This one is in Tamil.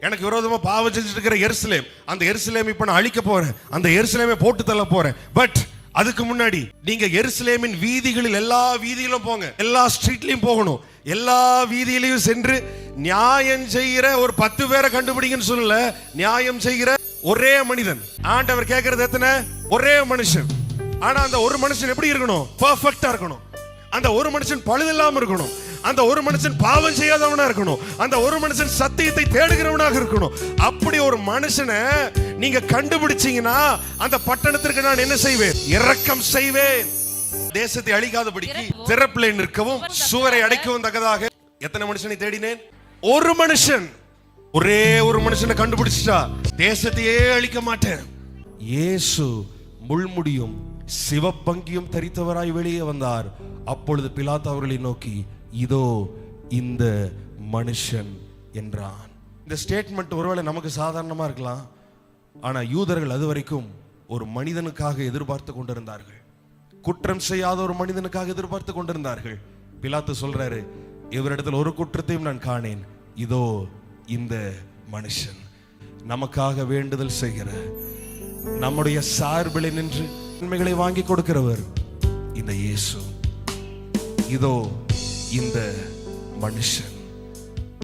எனக்கு விரோதமா பாவம் செஞ்சுட்டு இருக்கிற எருசலேம், அந்த எருசலேம் இப்ப நான் அழிக்க போறேன், அந்த எருசலேமை போட்டு தள்ள போறேன். பட் அதுக்கு முன்னாடி நீங்க எருசலேமின் வீதிகளில் எல்லா வீதியிலும் போங்க, எல்லா ஸ்ட்ரீட்லயும் போகணும், எல்லா வீதியிலையும் சென்று நியாயம் செய்கிற ஒரு 10 பேரை கண்டுபிடிங்கன்னு சொல்லல, நியாயம் செய்கிற ஒரே மனிதன். ஆண்டவர் கேட்கறது எத்தனை? ஒரே மனுஷன். ஆனா அந்த ஒரு மனுஷன் எப்படி இருக்கணும்? பெர்ஃபெக்ட்டா இருக்கணும். அந்த ஒரு மனுஷன் பழுதில்லாம இருக்கணும். அந்த ஒரு மனுஷன் பாவம் செய்யாதவனா இருக்கணும். அந்த ஒரு மனுஷன் சத்தியத்தை தேடுகிறவனாக இருக்கணும். அப்படி ஒரு மனுஷனை நீங்க கண்டுபிடிச்சீங்கன்னா அந்த பட்டணத்திற்கு நான் என்ன செய்வேன்? இரக்கம் செய்வேன். தேசத்தை அழிக்காதபடிக்கு திறப்பிலே நிற்கவும் சுவரை அடைக்கவும் தக்கதாக எத்தனை மனுஷனை தேடினேன்? ஒரு மனுஷன். ஒரே ஒரு மனுஷனை கண்டுபிடிச்சிட்டா தேசத்தையே அழிக்க மாட்டேன். இயேசு முள்முடியும் சிவப்பங்கியும் தரித்தவராய் வெளியே வந்தார். அப்பொழுது பிலாத்து அவர்களை நோக்கி, இதோ இந்த மனுஷன் என்றான். இந்த ஸ்டேட்மெண்ட் ஒருவேளை நமக்கு சாதாரணமா இருக்கலாம். ஆனா யூதர்கள் அது வரைக்கும் ஒரு மனிதனுக்காக எதிர்பார்த்து கொண்டிருந்தார்கள். குற்றம் செய்யாத ஒரு மனிதனுக்காக எதிர்பார்த்து கொண்டிருந்தார்கள். பிலாத்து சொல்றாரு, இவரிடத்தில் ஒரு குற்றத்தையும் நான் காணேன், இதோ இந்த மனுஷன். நமக்காக வேண்டுதல் செய்கிற, நம்முடைய சார்பில் நின்று நன்மைகளை வாங்கி கொடுக்கிறவர் இந்த இயேசு. இதோ இந்த மனுஷன்.